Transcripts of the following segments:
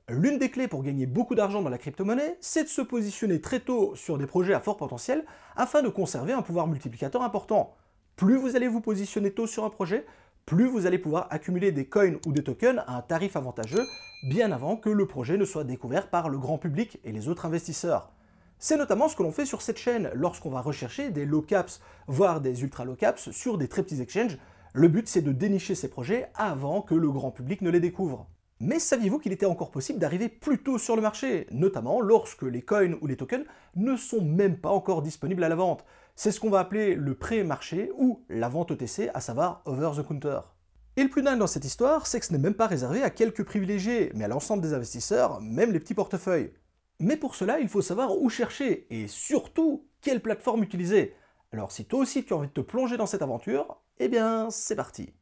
L'une des clés pour gagner beaucoup d'argent dans la crypto-monnaie, c'est de se positionner très tôt sur des projets à fort potentiel afin de conserver un pouvoir multiplicateur important. Plus vous allez vous positionner tôt sur un projet, plus vous allez pouvoir accumuler des coins ou des tokens à un tarif avantageux bien avant que le projet ne soit découvert par le grand public et les autres investisseurs. C'est notamment ce que l'on fait sur cette chaîne lorsqu'on va rechercher des low caps, voire des ultra low caps sur des très petits exchanges. Le but, c'est de dénicher ces projets avant que le grand public ne les découvre. Mais saviez-vous qu'il était encore possible d'arriver plus tôt sur le marché, notamment lorsque les coins ou les tokens ne sont même pas encore disponibles à la vente? C'est ce qu'on va appeler le pré-marché ou la vente OTC, à savoir over the counter. Et le plus dingue dans cette histoire, c'est que ce n'est même pas réservé à quelques privilégiés, mais à l'ensemble des investisseurs, même les petits portefeuilles. Mais pour cela, il faut savoir où chercher, et surtout, quelle plateforme utiliser. Alors si toi aussi tu as envie de te plonger dans cette aventure, eh bien c'est parti.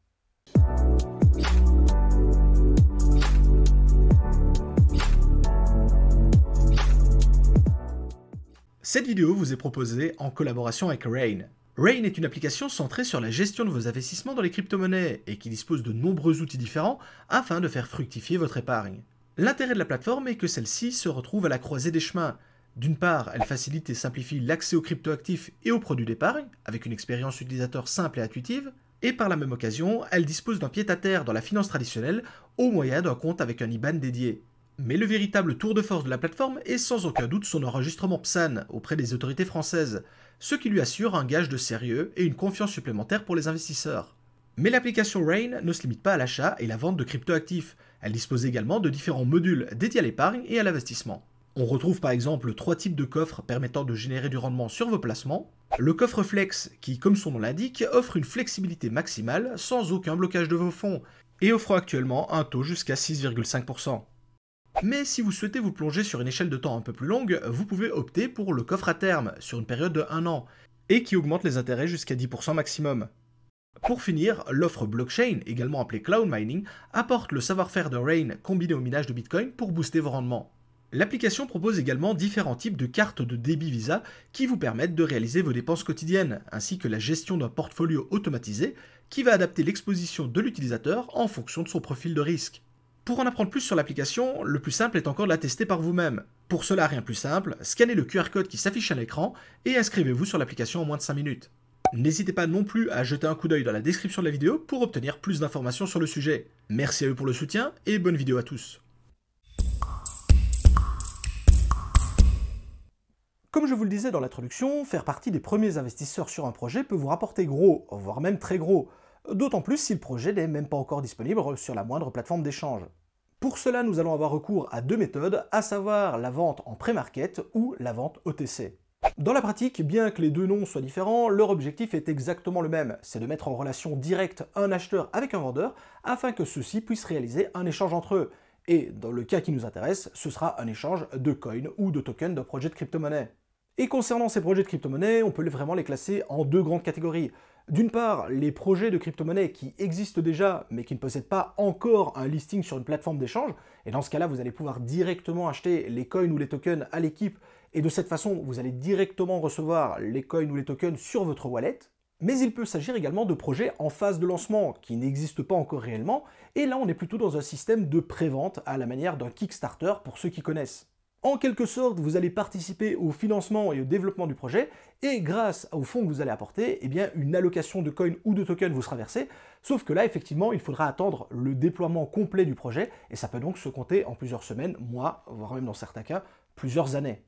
Cette vidéo vous est proposée en collaboration avec Rain. Rain est une application centrée sur la gestion de vos investissements dans les crypto-monnaies et qui dispose de nombreux outils différents afin de faire fructifier votre épargne. L'intérêt de la plateforme est que celle-ci se retrouve à la croisée des chemins. D'une part, elle facilite et simplifie l'accès aux crypto-actifs et aux produits d'épargne, avec une expérience utilisateur simple et intuitive, et par la même occasion, elle dispose d'un pied-à-terre dans la finance traditionnelle au moyen d'un compte avec un IBAN dédié. Mais le véritable tour de force de la plateforme est sans aucun doute son enregistrement PSAN auprès des autorités françaises, ce qui lui assure un gage de sérieux et une confiance supplémentaire pour les investisseurs. Mais l'application Rain ne se limite pas à l'achat et la vente de cryptoactifs, elle dispose également de différents modules dédiés à l'épargne et à l'investissement. On retrouve par exemple 3 types de coffres permettant de générer du rendement sur vos placements. Le coffre Flex qui, comme son nom l'indique, offre une flexibilité maximale sans aucun blocage de vos fonds et offre actuellement un taux jusqu'à 6,5%. Mais si vous souhaitez vous plonger sur une échelle de temps un peu plus longue, vous pouvez opter pour le coffre à terme, sur une période de 1 an, et qui augmente les intérêts jusqu'à 10% maximum. Pour finir, l'offre blockchain, également appelée cloud mining, apporte le savoir-faire de Rain combiné au minage de Bitcoin pour booster vos rendements. L'application propose également différents types de cartes de débit Visa qui vous permettent de réaliser vos dépenses quotidiennes, ainsi que la gestion d'un portfolio automatisé qui va adapter l'exposition de l'utilisateur en fonction de son profil de risque. Pour en apprendre plus sur l'application, le plus simple est encore de la tester par vous-même. Pour cela, rien de plus simple, scannez le QR code qui s'affiche à l'écran et inscrivez-vous sur l'application en moins de 5 minutes. N'hésitez pas non plus à jeter un coup d'œil dans la description de la vidéo pour obtenir plus d'informations sur le sujet. Merci à eux pour le soutien et bonne vidéo à tous. Comme je vous le disais dans l'introduction, faire partie des premiers investisseurs sur un projet peut vous rapporter gros, voire même très gros. D'autant plus si le projet n'est même pas encore disponible sur la moindre plateforme d'échange. Pour cela, nous allons avoir recours à 2 méthodes, à savoir la vente en pré-market ou la vente OTC. Dans la pratique, bien que les deux noms soient différents, leur objectif est exactement le même, c'est de mettre en relation directe un acheteur avec un vendeur afin que ceux-ci puissent réaliser un échange entre eux. Et dans le cas qui nous intéresse, ce sera un échange de coins ou de tokens d'un projet de crypto-monnaie. Et concernant ces projets de crypto-monnaie, on peut vraiment les classer en 2 grandes catégories. D'une part, les projets de crypto-monnaie qui existent déjà, mais qui ne possèdent pas encore un listing sur une plateforme d'échange, et dans ce cas-là, vous allez pouvoir directement acheter les coins ou les tokens à l'équipe, et de cette façon, vous allez directement recevoir les coins ou les tokens sur votre wallet. Mais il peut s'agir également de projets en phase de lancement, qui n'existent pas encore réellement, et là on est plutôt dans un système de pré-vente à la manière d'un Kickstarter pour ceux qui connaissent. En quelque sorte, vous allez participer au financement et au développement du projet, et grâce aux fonds que vous allez apporter, eh bien, une allocation de coins ou de tokens vous sera versée, sauf que là, effectivement, il faudra attendre le déploiement complet du projet, et ça peut donc se compter en plusieurs semaines, mois, voire même dans certains cas, plusieurs années.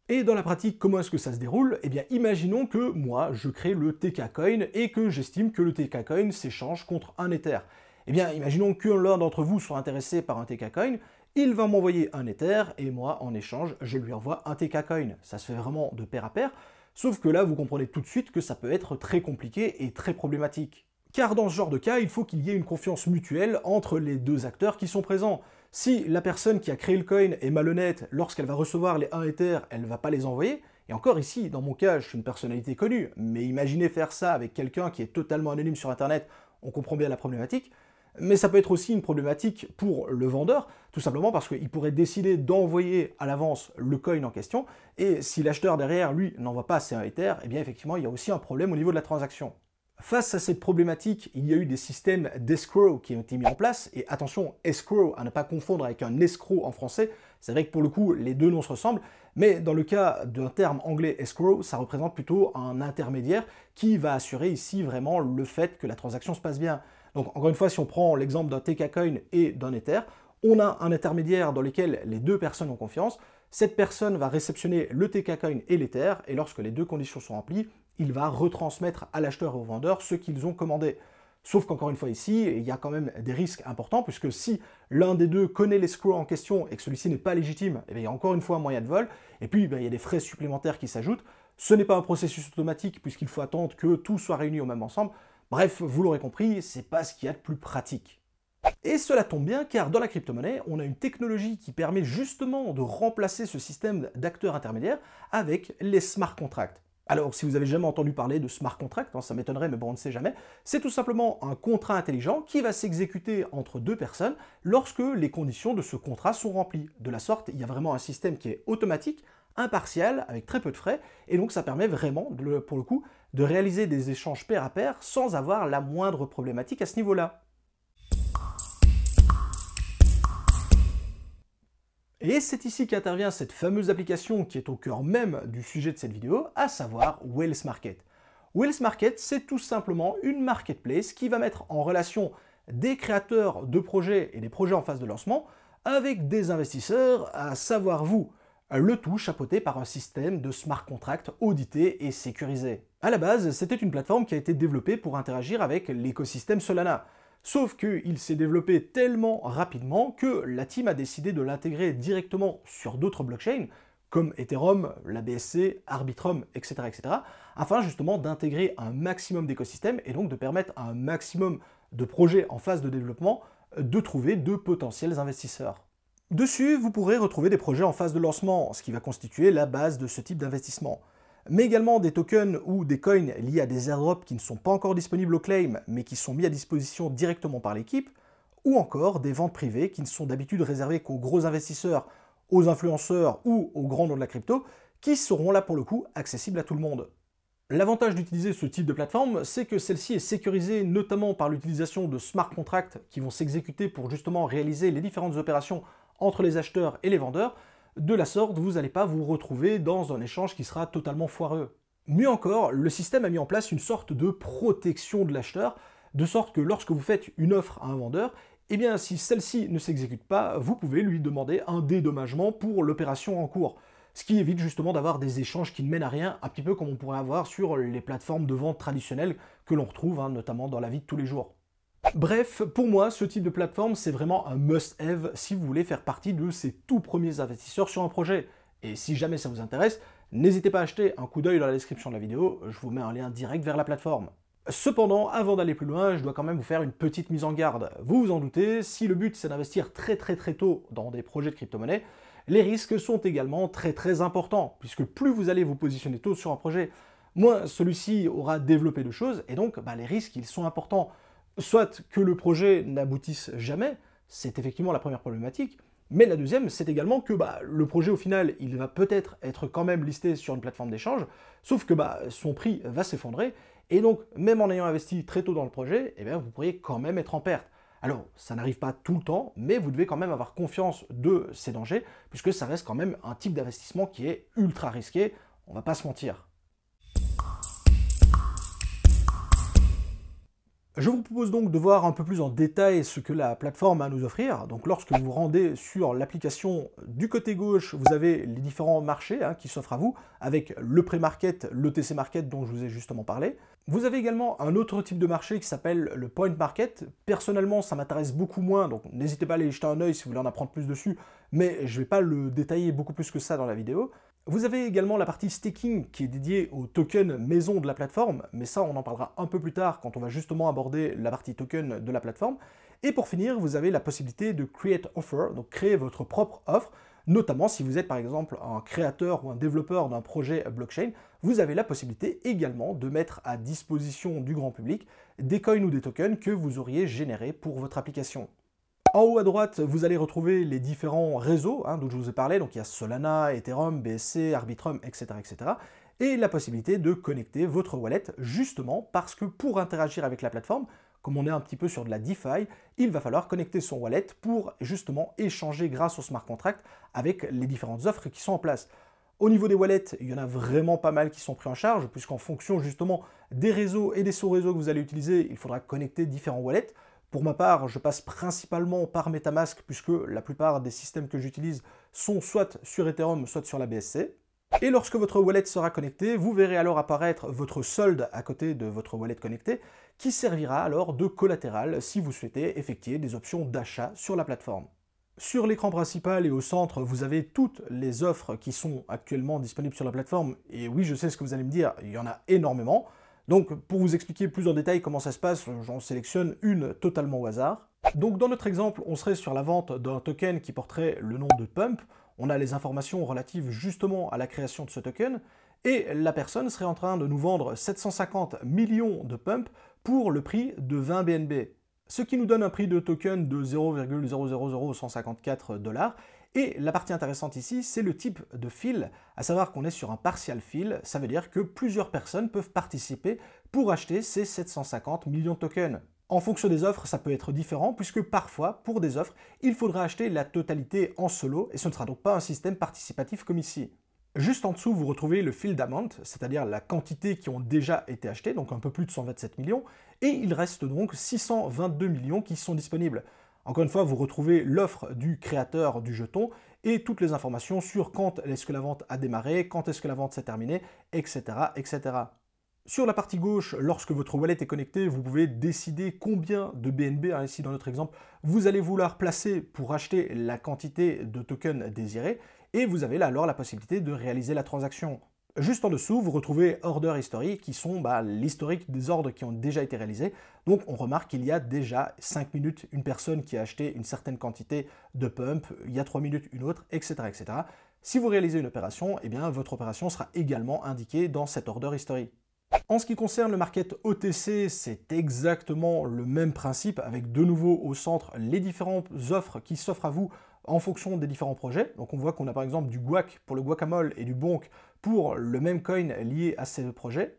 Et dans la pratique, comment est-ce que ça se déroule? Eh bien, imaginons que moi, je crée le TK Coin, et que j'estime que le TK Coin s'échange contre un Ether. Eh bien, imaginons que l'un d'entre vous soit intéressé par un TK Coin, il va m'envoyer un Ether, et moi, en échange, je lui envoie un TK Coin. Ça se fait vraiment de pair à pair, sauf que là, vous comprenez tout de suite que ça peut être très compliqué et très problématique. Car dans ce genre de cas, il faut qu'il y ait une confiance mutuelle entre les deux acteurs qui sont présents. Si la personne qui a créé le coin est malhonnête, lorsqu'elle va recevoir les 1 Ether, elle ne va pas les envoyer. Et encore ici, dans mon cas, je suis une personnalité connue, mais imaginez faire ça avec quelqu'un qui est totalement anonyme sur Internet, on comprend bien la problématique. Mais ça peut être aussi une problématique pour le vendeur, tout simplement parce qu'il pourrait décider d'envoyer à l'avance le coin en question, et si l'acheteur derrière, lui, n'envoie pas assez un Ether, eh bien effectivement, il y a aussi un problème au niveau de la transaction. Face à cette problématique, il y a eu des systèmes d'escrow qui ont été mis en place, et attention, escrow à ne pas confondre avec un escroc en français, c'est vrai que pour le coup, les deux noms se ressemblent, mais dans le cas d'un terme anglais escrow, ça représente plutôt un intermédiaire qui va assurer ici vraiment le fait que la transaction se passe bien. Donc encore une fois, si on prend l'exemple d'un TK Coin et d'un Ether, on a un intermédiaire dans lequel les deux personnes ont confiance, cette personne va réceptionner le TK Coin et l'Ether, et lorsque les deux conditions sont remplies, il va retransmettre à l'acheteur et au vendeur ce qu'ils ont commandé. Sauf qu'encore une fois ici, il y a quand même des risques importants, puisque si l'un des deux connaît l'escroc en question et que celui-ci n'est pas légitime, eh bien, il y a encore une fois un moyen de vol, et puis il y a des frais supplémentaires qui s'ajoutent. Ce n'est pas un processus automatique, puisqu'il faut attendre que tout soit réuni au même ensemble. Bref, vous l'aurez compris, c'est pas ce qu'il y a de plus pratique. Et cela tombe bien, car dans la crypto-monnaie, on a une technologie qui permet justement de remplacer ce système d'acteurs intermédiaires avec les smart contracts. Alors, si vous avez jamais entendu parler de smart contract, ça m'étonnerait, mais bon, on ne sait jamais, c'est tout simplement un contrat intelligent qui va s'exécuter entre deux personnes lorsque les conditions de ce contrat sont remplies. De la sorte, il y a vraiment un système qui est automatique, impartial, avec très peu de frais, et donc ça permet vraiment, pour le coup, de réaliser des échanges pair à pair sans avoir la moindre problématique à ce niveau-là. Et c'est ici qu'intervient cette fameuse application qui est au cœur même du sujet de cette vidéo, à savoir Whales Market. Whales Market, c'est tout simplement une marketplace qui va mettre en relation des créateurs de projets et des projets en phase de lancement avec des investisseurs, à savoir vous. Le tout chapeauté par un système de smart contract audité et sécurisé. À la base, c'était une plateforme qui a été développée pour interagir avec l'écosystème Solana. Sauf qu'il s'est développé tellement rapidement que la team a décidé de l'intégrer directement sur d'autres blockchains, comme Ethereum, la BSC, Arbitrum, etc., afin justement d'intégrer un maximum d'écosystèmes et donc de permettre à un maximum de projets en phase de développement de trouver de potentiels investisseurs. Dessus, vous pourrez retrouver des projets en phase de lancement, ce qui va constituer la base de ce type d'investissement. Mais également des tokens ou des coins liés à des airdrops qui ne sont pas encore disponibles au claim, mais qui sont mis à disposition directement par l'équipe, ou encore des ventes privées qui ne sont d'habitude réservées qu'aux gros investisseurs, aux influenceurs ou aux grands noms de la crypto, qui seront là pour le coup accessibles à tout le monde. L'avantage d'utiliser ce type de plateforme, c'est que celle-ci est sécurisée notamment par l'utilisation de smart contracts qui vont s'exécuter pour justement réaliser les différentes opérations entre les acheteurs et les vendeurs. De la sorte, vous n'allez pas vous retrouver dans un échange qui sera totalement foireux. Mieux encore, le système a mis en place une sorte de protection de l'acheteur, de sorte que lorsque vous faites une offre à un vendeur, eh bien si celle-ci ne s'exécute pas, vous pouvez lui demander un dédommagement pour l'opération en cours. Ce qui évite justement d'avoir des échanges qui ne mènent à rien, un petit peu comme on pourrait avoir sur les plateformes de vente traditionnelles que l'on retrouve, notamment dans la vie de tous les jours. Bref, pour moi, ce type de plateforme, c'est vraiment un must-have si vous voulez faire partie de ces tout premiers investisseurs sur un projet. Et si jamais ça vous intéresse, n'hésitez pas à jeter un coup d'œil dans la description de la vidéo, je vous mets un lien direct vers la plateforme. Cependant, avant d'aller plus loin, je dois quand même vous faire une petite mise en garde. Vous vous en doutez, si le but c'est d'investir très tôt dans des projets de crypto-monnaie, les risques sont également très importants, puisque plus vous allez vous positionner tôt sur un projet, moins celui-ci aura développé de choses, et donc les risques ils sont importants. Soit que le projet n'aboutisse jamais, c'est effectivement la première problématique, mais la deuxième, c'est également que le projet au final, il va peut-être être quand même listé sur une plateforme d'échange, sauf que son prix va s'effondrer, et donc même en ayant investi très tôt dans le projet, eh bien, vous pourriez quand même être en perte. Alors, ça n'arrive pas tout le temps, mais vous devez quand même avoir confiance de ces dangers, puisque ça reste quand même un type d'investissement qui est ultra risqué, on va pas se mentir. Je vous propose donc de voir un peu plus en détail ce que la plateforme a à nous offrir. Donc lorsque vous vous rendez sur l'application, du côté gauche, vous avez les différents marchés qui s'offrent à vous, avec le pré-market, l'ETC market dont je vous ai justement parlé. Vous avez également un autre type de marché qui s'appelle le point market. Personnellement, ça m'intéresse beaucoup moins, donc n'hésitez pas à aller jeter un œil si vous voulez en apprendre plus dessus, mais je ne vais pas le détailler beaucoup plus que ça dans la vidéo. Vous avez également la partie staking qui est dédiée aux tokens maison de la plateforme, mais ça on en parlera un peu plus tard quand on va justement aborder la partie token de la plateforme. Et pour finir, vous avez la possibilité de create offer, donc créer votre propre offre, notamment si vous êtes par exemple un créateur ou un développeur d'un projet blockchain, vous avez la possibilité également de mettre à disposition du grand public des coins ou des tokens que vous auriez générés pour votre application. En haut à droite, vous allez retrouver les différents réseaux dont je vous ai parlé, donc il y a Solana, Ethereum, BSC, Arbitrum, etc. et la possibilité de connecter votre wallet justement parce que pour interagir avec la plateforme, comme on est un petit peu sur de la DeFi, il va falloir connecter son wallet pour justement échanger grâce au smart contract avec les différentes offres qui sont en place. Au niveau des wallets, il y en a vraiment pas mal qui sont pris en charge, puisqu'en fonction justement des réseaux et des sous-réseaux que vous allez utiliser, il faudra connecter différents wallets. Pour ma part, je passe principalement par MetaMask, puisque la plupart des systèmes que j'utilise sont soit sur Ethereum, soit sur la BSC. Et lorsque votre wallet sera connecté, vous verrez alors apparaître votre solde à côté de votre wallet connecté, qui servira alors de collatéral si vous souhaitez effectuer des options d'achat sur la plateforme. Sur l'écran principal et au centre, vous avez toutes les offres qui sont actuellement disponibles sur la plateforme. Et oui, je sais ce que vous allez me dire, il y en a énormément. Donc, pour vous expliquer plus en détail comment ça se passe, j'en sélectionne une totalement au hasard. Donc, dans notre exemple, on serait sur la vente d'un token qui porterait le nom de Pump. On a les informations relatives justement à la création de ce token. Et la personne serait en train de nous vendre 750 millions de Pump pour le prix de 20 BNB. Ce qui nous donne un prix de token de 0,000154 $. Et la partie intéressante ici, c'est le type de fill, à savoir qu'on est sur un partial fill, ça veut dire que plusieurs personnes peuvent participer pour acheter ces 750 millions de tokens. En fonction des offres, ça peut être différent, puisque parfois, pour des offres, il faudra acheter la totalité en solo, et ce ne sera donc pas un système participatif comme ici. Juste en dessous, vous retrouvez le filled amount, c'est-à-dire la quantité qui ont déjà été achetées, donc un peu plus de 127 millions, et il reste donc 622 millions qui sont disponibles. Encore une fois, vous retrouvez l'offre du créateur du jeton et toutes les informations sur quand est-ce que la vente a démarré, quand est-ce que la vente s'est terminée, etc., etc. Sur la partie gauche, lorsque votre wallet est connecté, vous pouvez décider combien de BNB, ici dans notre exemple, vous allez vouloir placer pour acheter la quantité de tokens désirés, et vous avez là alors la possibilité de réaliser la transaction. Juste en dessous, vous retrouvez Order History, qui sont l'historique des ordres qui ont déjà été réalisés. Donc on remarque qu'il y a déjà 5 minutes une personne qui a acheté une certaine quantité de pump, il y a 3 minutes une autre, etc. etc. Si vous réalisez une opération, eh bien votre opération sera également indiquée dans cet Order History. En ce qui concerne le market OTC, c'est exactement le même principe, avec de nouveau au centre les différentes offres qui s'offrent à vous en fonction des différents projets. Donc on voit qu'on a par exemple du Guac pour le Guacamole et du Bonk pour le même coin lié à ces projets.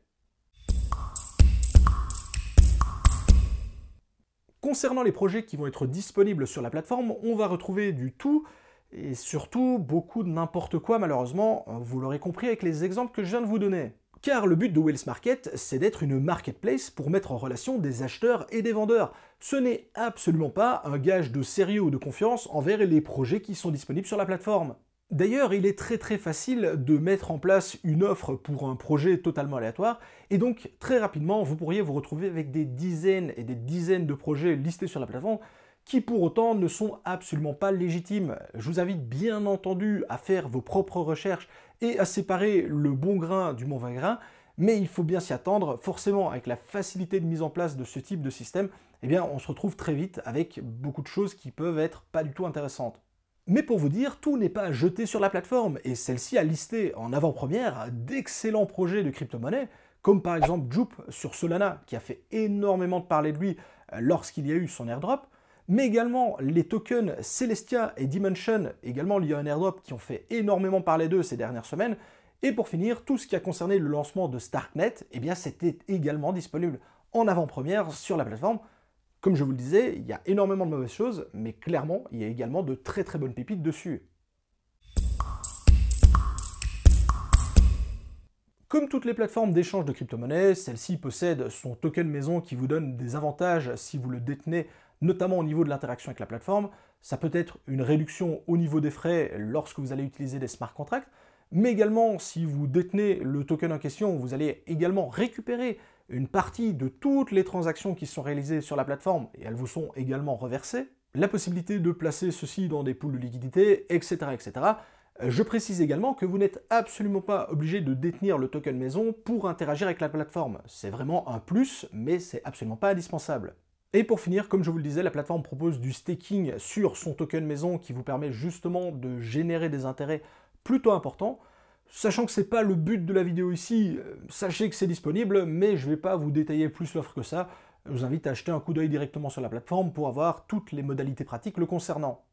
Concernant les projets qui vont être disponibles sur la plateforme, on va retrouver du tout et surtout beaucoup de n'importe quoi malheureusement, vous l'aurez compris avec les exemples que je viens de vous donner. Car le but de Whales Market, c'est d'être une marketplace pour mettre en relation des acheteurs et des vendeurs. Ce n'est absolument pas un gage de sérieux ou de confiance envers les projets qui sont disponibles sur la plateforme. D'ailleurs, il est très facile de mettre en place une offre pour un projet totalement aléatoire, et donc très rapidement, vous pourriez vous retrouver avec des dizaines et des dizaines de projets listés sur la plateforme qui pour autant ne sont absolument pas légitimes. Je vous invite bien entendu à faire vos propres recherches et à séparer le bon grain du mauvais grain, mais il faut bien s'y attendre. Forcément, avec la facilité de mise en place de ce type de système, eh bien, on se retrouve très vite avec beaucoup de choses qui peuvent être pas du tout intéressantes. Mais pour vous dire, tout n'est pas à jeter sur la plateforme, et celle-ci a listé en avant-première d'excellents projets de crypto-monnaies, comme par exemple Jupe sur Solana, qui a fait énormément de parler de lui lorsqu'il y a eu son airdrop, mais également les tokens Celestia et Dimension, également liés à un airdrop, qui ont fait énormément parler d'eux ces dernières semaines. Et pour finir, tout ce qui a concerné le lancement de Starknet, eh bien c'était également disponible en avant-première sur la plateforme. Comme je vous le disais, il y a énormément de mauvaises choses, mais clairement, il y a également de très bonnes pépites dessus. Comme toutes les plateformes d'échange de crypto-monnaies, celle-ci possède son token maison qui vous donne des avantages si vous le détenez, notamment au niveau de l'interaction avec la plateforme. Ça peut être une réduction au niveau des frais lorsque vous allez utiliser des smart contracts, mais également si vous détenez le token en question, vous allez également récupérer une partie de toutes les transactions qui sont réalisées sur la plateforme et elles vous sont également reversées. La possibilité de placer ceci dans des pools de liquidité, etc. etc. Je précise également que vous n'êtes absolument pas obligé de détenir le token maison pour interagir avec la plateforme. C'est vraiment un plus, mais c'est absolument pas indispensable. Et pour finir, comme je vous le disais, la plateforme propose du staking sur son token maison qui vous permet justement de générer des intérêts plutôt importants. Sachant que ce n'est pas le but de la vidéo ici, sachez que c'est disponible, mais je ne vais pas vous détailler plus l'offre que ça. Je vous invite à jeter un coup d'œil directement sur la plateforme pour avoir toutes les modalités pratiques le concernant.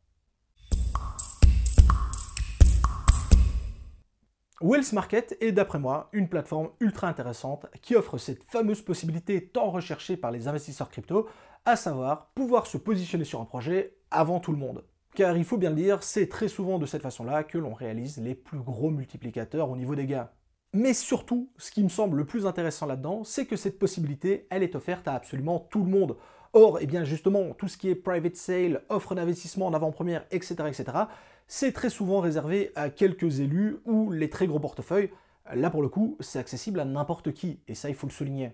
Wells Market est d'après moi une plateforme ultra intéressante qui offre cette fameuse possibilité tant recherchée par les investisseurs crypto, à savoir pouvoir se positionner sur un projet avant tout le monde. Car il faut bien le dire, c'est très souvent de cette façon-là que l'on réalise les plus gros multiplicateurs au niveau des gains. Mais surtout, ce qui me semble le plus intéressant là-dedans, c'est que cette possibilité, elle est offerte à absolument tout le monde. Or, eh bien justement, tout ce qui est private sale, offre d'investissement en avant-première, etc., c'est très souvent réservé à quelques élus ou les très gros portefeuilles. Là, pour le coup, c'est accessible à n'importe qui, et ça, il faut le souligner.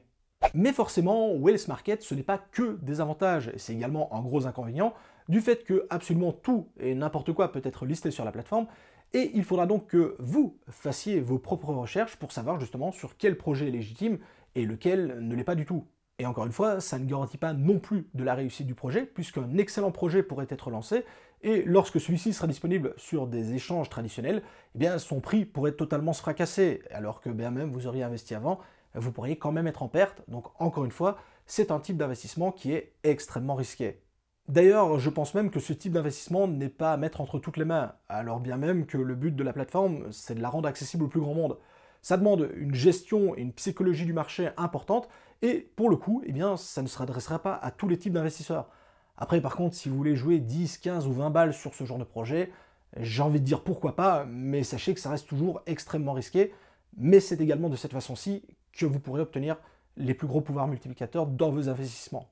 Mais forcément, Wells Market, ce n'est pas que des avantages, et c'est également un gros inconvénient du fait que absolument tout et n'importe quoi peut être listé sur la plateforme, et il faudra donc que vous fassiez vos propres recherches pour savoir justement sur quel projet est légitime et lequel ne l'est pas du tout. Et encore une fois, ça ne garantit pas non plus de la réussite du projet, puisqu'un excellent projet pourrait être lancé, et lorsque celui-ci sera disponible sur des échanges traditionnels, eh bien son prix pourrait totalement se fracasser, alors que bien même vous auriez investi avant, vous pourriez quand même être en perte. Donc encore une fois, c'est un type d'investissement qui est extrêmement risqué. D'ailleurs, je pense même que ce type d'investissement n'est pas à mettre entre toutes les mains, alors bien même que le but de la plateforme, c'est de la rendre accessible au plus grand monde. Ça demande une gestion et une psychologie du marché importante, et pour le coup, eh bien, ça ne s'adressera pas à tous les types d'investisseurs. Après, par contre, si vous voulez jouer 10, 15 ou 20 balles sur ce genre de projet, j'ai envie de dire pourquoi pas, mais sachez que ça reste toujours extrêmement risqué, mais c'est également de cette façon-ci que vous pourrez obtenir les plus gros pouvoirs multiplicateurs dans vos investissements.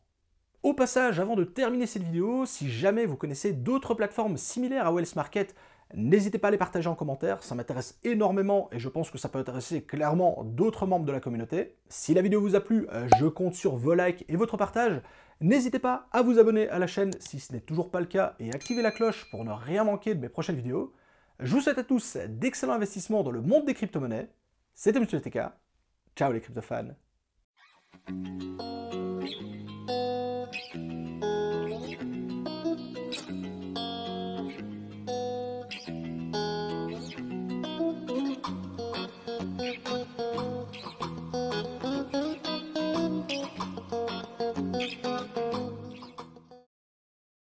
Au passage, avant de terminer cette vidéo, si jamais vous connaissez d'autres plateformes similaires à Wells Market, n'hésitez pas à les partager en commentaire, ça m'intéresse énormément et je pense que ça peut intéresser clairement d'autres membres de la communauté. Si la vidéo vous a plu, je compte sur vos likes et votre partage. N'hésitez pas à vous abonner à la chaîne si ce n'est toujours pas le cas et activer la cloche pour ne rien manquer de mes prochaines vidéos. Je vous souhaite à tous d'excellents investissements dans le monde des crypto-monnaies. C'était Monsieur TK. Ciao les crypto-fans.